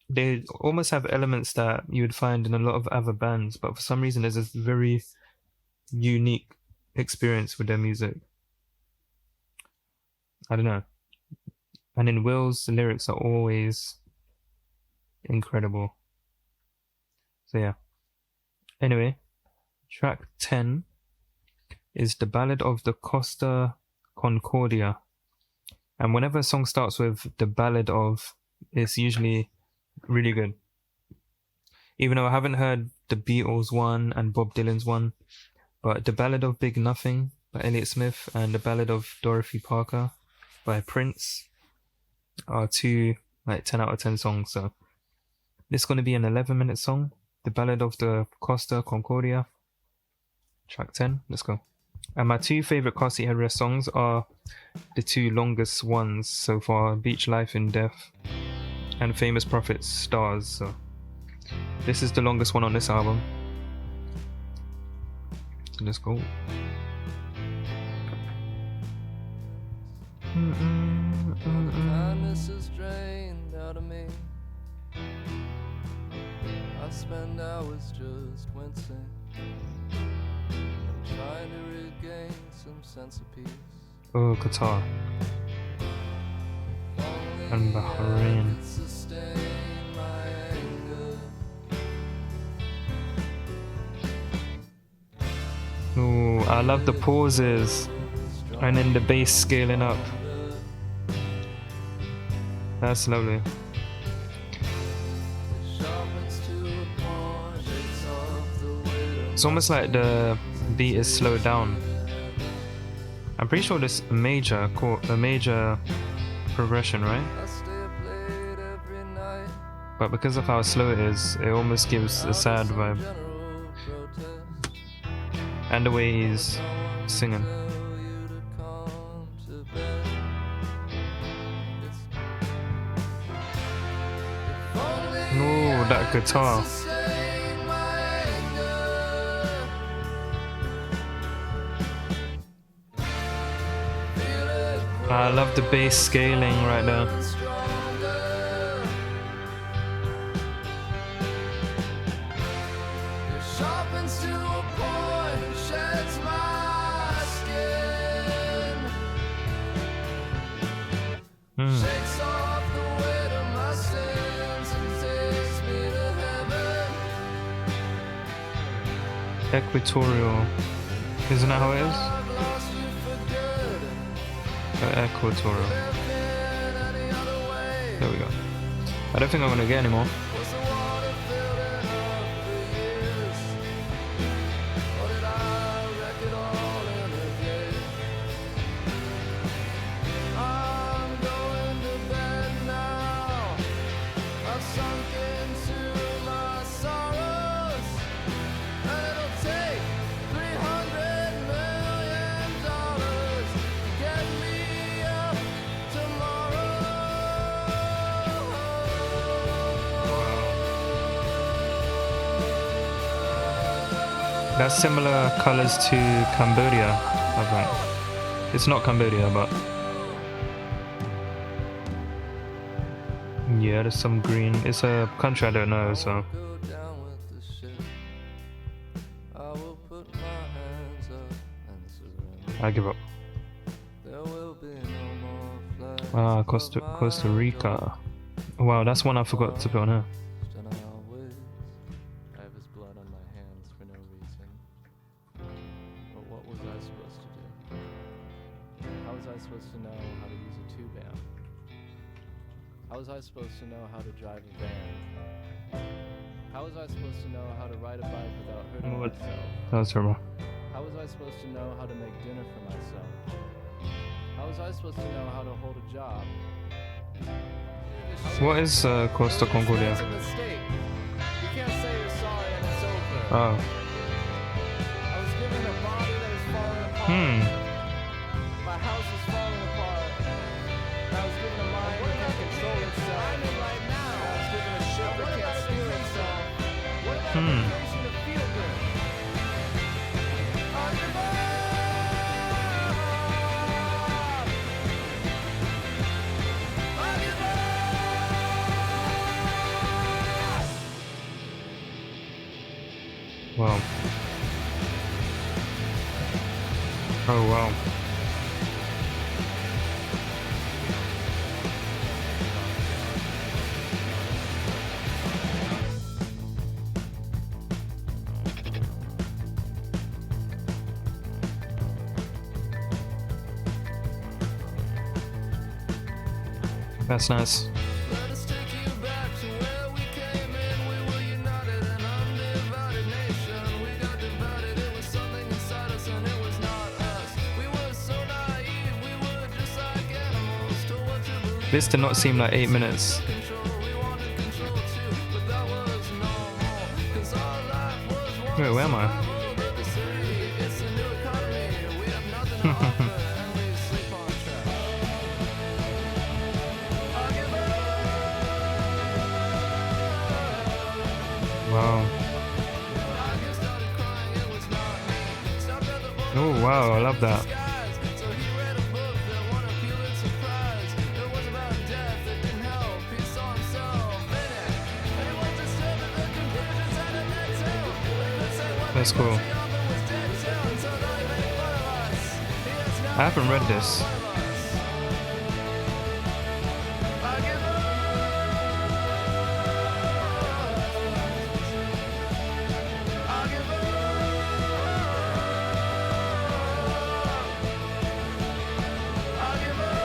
they almost have elements that you would find in a lot of other bands, but for some reason there's this very unique experience with their music. I don't know. And in Will's, the lyrics are always incredible. So yeah. Anyway, track 10 is the Ballad of the Costa Concordia. And whenever a song starts with the Ballad of, it's usually really good. Even though I haven't heard the Beatles one and Bob Dylan's one, but the Ballad of Big Nothing by Elliott Smith and the Ballad of Dorothy Parker by Prince are two like 10 out of 10 songs. So this is going to be an 11-minute song, the Ballad of the Costa Concordia, track 10. Let's go. And my two favorite Car Seat Headrest songs are the two longest ones so far, Beach Life in Death and Famous Prophets Stars. So this is the longest one on this album. So let's go. Kindness is drained out of me. I spend hours just wincing and trying to regain some sense of peace. Oh, Qatar and Bahrain. Oh, I love the pauses and then the bass scaling up. That's lovely. It's almost like the beat is slowed down. I'm pretty sure this a major progression, right? But because of how slow it is, it almost gives a sad vibe. And the way he's singing. Oh, that guitar. I love the bass scaling right now. Equatorial. Isn't that how it is? Equatorial. There we go. I don't think I'm gonna get any more. That's similar colors to Cambodia, I think. It's not Cambodia, but Yeah, there's some green. It's a country I don't know, so. Go down with the ship. I will put my hands up and surrender. I give up. There will be no more flags Ah, above Costa my Rica. door. Wow, that's one I forgot to put on here. And I always have his blood on my hands for no reason. But what was I supposed to do? How was I supposed to know how to use a tube amp? How was I supposed to know how to drive a van? How was I supposed to know how to ride a bike without hurting What? myself? That was terrible. How was I supposed to know how to make dinner for myself? How was I supposed to know how to hold a job? What is Costa Concordia? It's a mistake. You can't say you're sorry and it's over. Oh. I was given a body that is falling apart. My house is falling apart. I was given a mind that can't control itself. I'm in right now. I was given a ship that can't steer itself. What about medication to feel good? I give up! I give up! Wow. Oh wow. That's nice. Let us take you back to where we came in. We were united, an undivided nation. We got divided, it was something inside us and it was not us. We were so naive, we were just like animals. Told what to believe. This did not seem like 8 minutes. Control, we wanted control too, but that was normal. 'Cause our life was one Wait, where am I? survival of the city. It's a new economy, we have nothing to offer, and we sleep on trash. I give up. Wow. Oh wow, I love that. So he read a book that won a Pulitzer Prize. It was about death, it didn't help. He saw himself in it. And he was disturbed at the conclusions out of that too. They could say what That's they cool. could see of it was dead too. And so they made fun of us. He is now I haven't read this. one of us. I give up. I give up. I give up. I give up.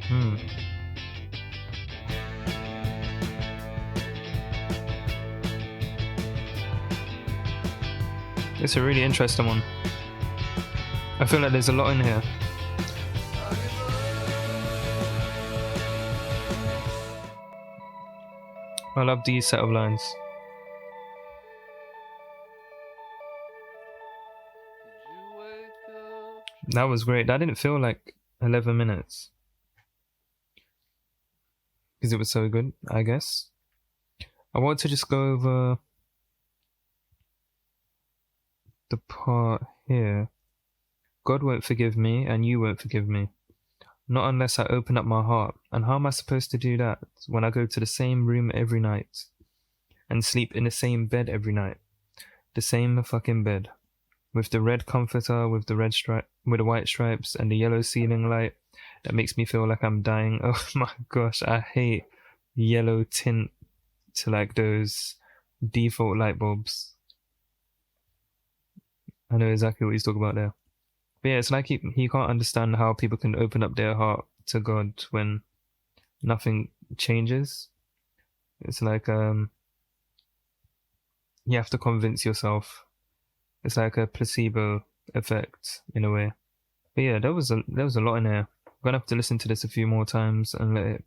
Hmm. It's a really interesting one. I feel like there's a lot in here. I love these set of lines. Did you wake up? That was great. That didn't feel like 11 minutes. Because it was so good, I guess. I want to just go over the part here. God won't forgive me and you won't forgive me. Not unless I open up my heart. And how am I supposed to do that when I go to the same room every night and sleep in the same bed every night? The same fucking bed. With the red comforter, with the red stripe, with the white stripes and the yellow ceiling light that makes me feel like I'm dying. Oh my gosh, I hate yellow tint to like those default light bulbs. I know exactly what he's talking about there. But yeah, it's like he can't understand how people can open up their heart to God when nothing changes. It's like you have to convince yourself. It's like a placebo effect in a way. But yeah, there was a lot in there. I'm gonna have to listen to this a few more times and let it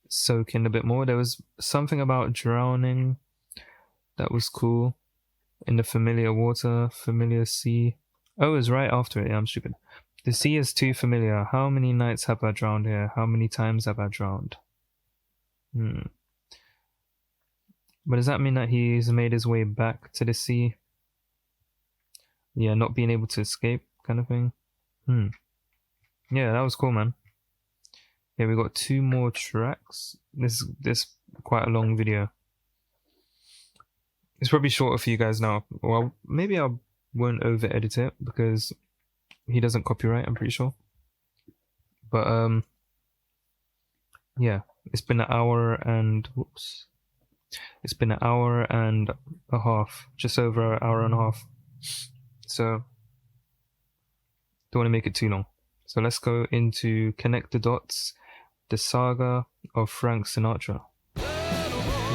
soak in a bit more. There was something about drowning that was cool. In the familiar water, familiar sea. Oh, it was right after it. Yeah, I'm stupid. The sea is too familiar. How many nights have I drowned here? How many times have I drowned? But does that mean that he's made his way back to the sea? Yeah, not being able to escape kind of thing. Yeah, that was cool, man. Yeah, we got 2 more tracks. This quite a long video. It's probably shorter for you guys now. Well, maybe I won't over edit it because he doesn't copyright, I'm pretty sure. But yeah, it's been an hour and it's been an hour and a half, just over an hour and a half. So don't want to make it too long. So let's go into Connect the Dots, the Saga of Frank Sinatra.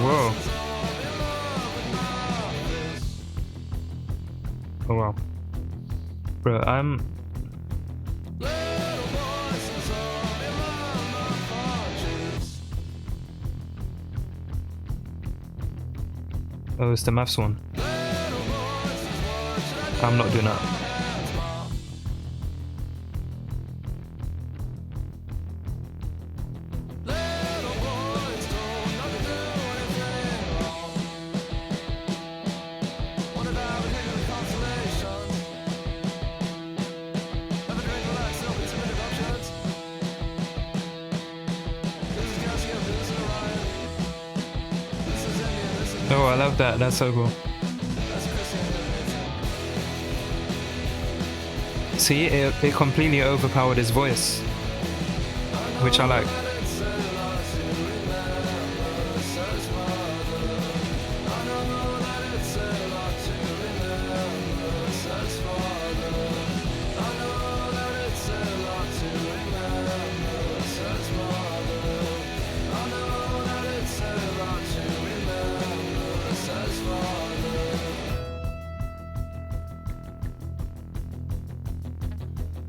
Whoa. Oh wow. Bro, Oh, it's the maths one. I'm not doing that. Oh, I love that. That's so cool. See, it completely overpowered his voice, which I like.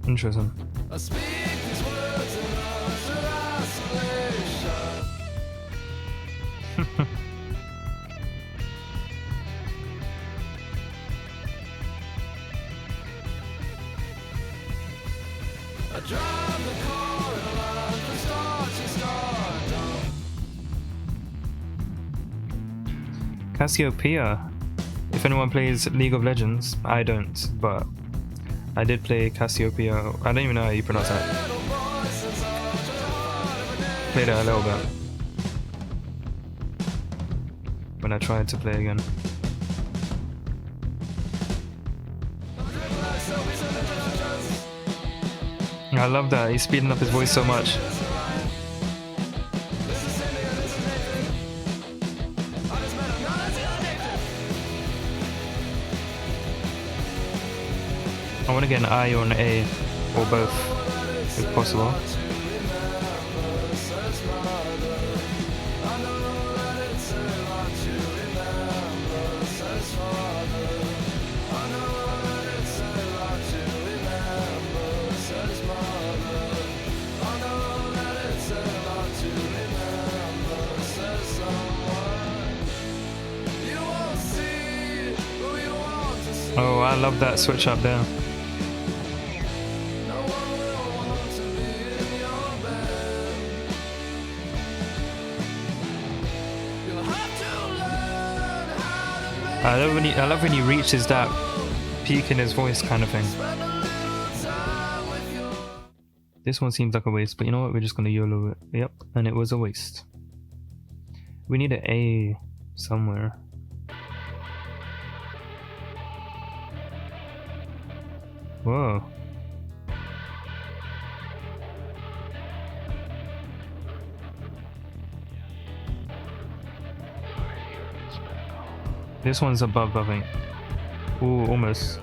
Interesting. Cassiopeia. If anyone plays League of Legends, I don't, but I did play Cassiopeia. I don't even know how you pronounce that. Played it a little bit when I tried to play again. I love that, he's speeding up his voice so much. I want to get an I or an A, or both, if possible. Oh, I love that switch up there. I love when he reaches that peak in his voice kind of thing. This one seems like a waste, but you know what? We're just gonna YOLO it. Yep, and it was a waste. We need an A somewhere. Whoa. This one's above, I think. Ooh, almost.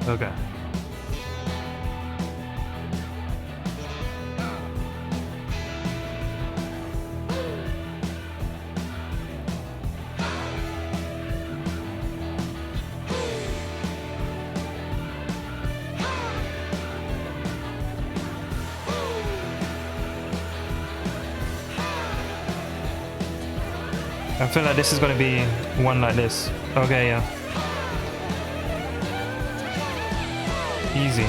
Okay. I feel like this is gonna be one like this. Okay, yeah. Easy.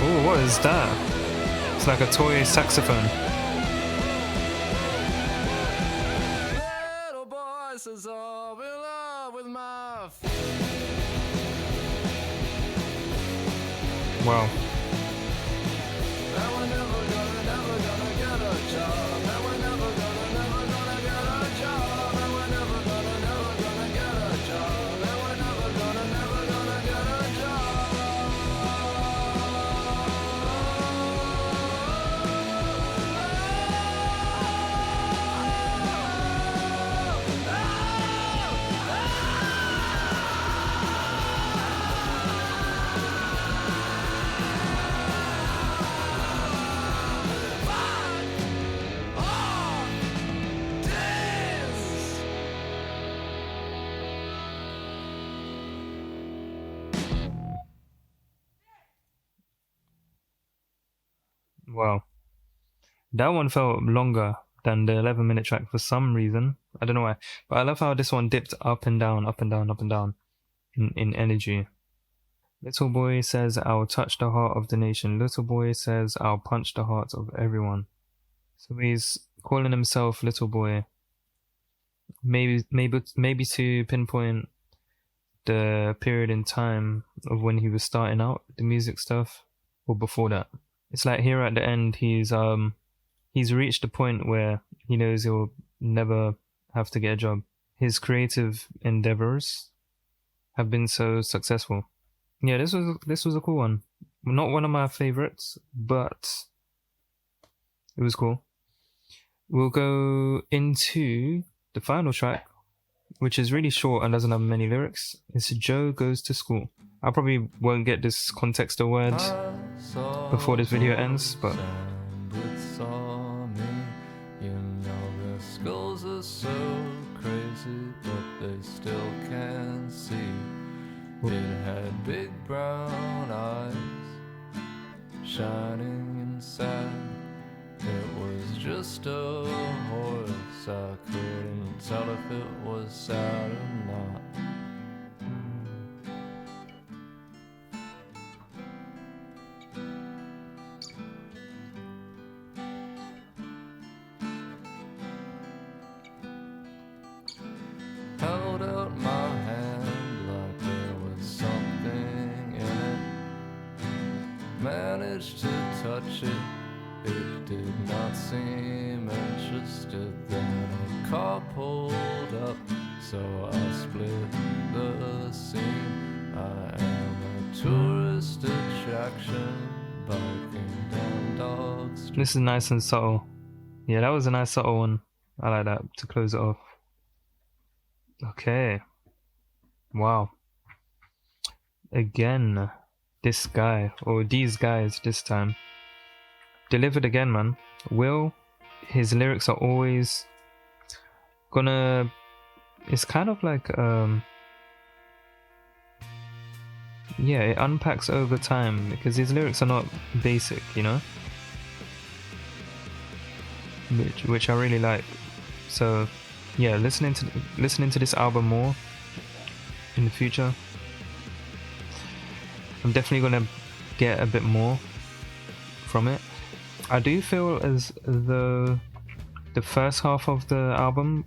Oh, what is that? It's like a toy saxophone. Little boy says, "Oh, I'm in love with my Wow. and we're never gonna get a job. And we're never gonna get a job. And we're never gonna get a job. And we're never gonna get a Wow. That one felt longer than the 11-minute track for some reason. I don't know why. But I love how this one dipped up and down, up and down, up and down in energy. Little boy says, "I'll touch the heart of the nation." Little boy says, "I'll punch the heart of everyone." So he's calling himself Little Boy. Maybe to pinpoint the period in time of when he was starting out the music stuff, or before that. It's like here at the end, he's reached a point where he knows he'll never have to get a job. His creative endeavors have been so successful. Yeah, this was a cool one. Not one of my favorites, but it was cool. We'll go into the final track, which is really short and doesn't have many lyrics. It's Joe Goes to School. I probably won't get this context of word before this video ends, but you know their skulls are so crazy, but they still can't see. It had big brown eyes shining inside. It was just a horse. I couldn't tell if it was sad or not. Held out my hand like there was something in it. Managed to touch it. It did not seem interested. Then a car pulled up, so I split the scene. I am a tourist attraction, biking down Dog Street. this is nice and subtle. Yeah, that was a nice subtle one. I like that to close it off. Okay. Wow. Again, this guy, or these guys this time, delivered again, man. Will, his lyrics are always gonna, it's kind of like yeah, it unpacks over time because his lyrics are not basic, you know, which I really like. So yeah, listening to this album more in the future, I'm definitely gonna get a bit more from it. I do feel as though the first half of the album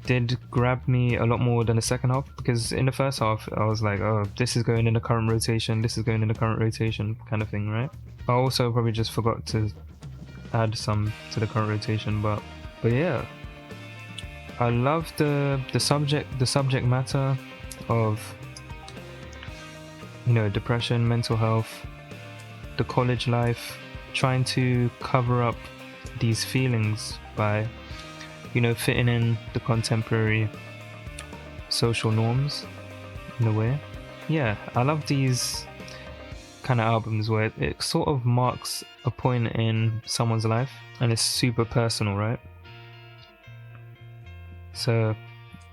did grab me a lot more than the second half, because in the first half I was like, oh, this is going in the current rotation, this is going in the current rotation kind of thing, right? I also probably just forgot to add some to the current rotation, but yeah, I love the subject matter of, you know, depression, mental health, the college life, trying to cover up these feelings by, you know, fitting in the contemporary social norms in a way. Yeah, I love these kind of albums where it sort of marks a point in someone's life and it's super personal, right? So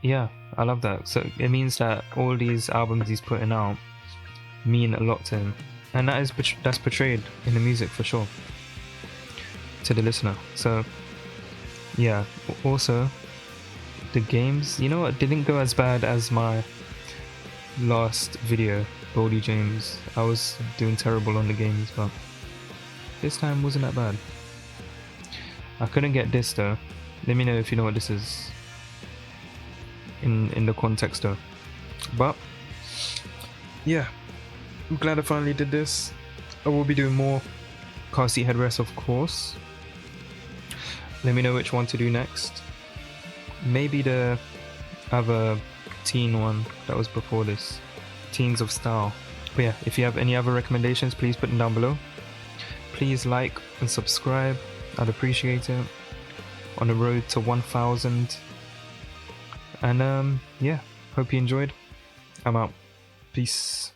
yeah, I love that. So it means that all these albums he's putting out mean a lot to him, and that's portrayed in the music for sure to the listener. So yeah, also the games, you know what, didn't go as bad as my last video, Boldy James, I was doing terrible on the games, but this time wasn't that bad. I couldn't get this though. Let me know if you know what this is in the Contexto. But yeah, I'm glad I finally did this. I will be doing more Car Seat Headrest, of course. Let me know which one to do next. Maybe the other teen one that was before this, Teens of Style. But yeah, if you have any other recommendations, please put them down below. Please like and subscribe, I'd appreciate it. On the road to 1,000. And yeah, hope you enjoyed. I'm out. Peace.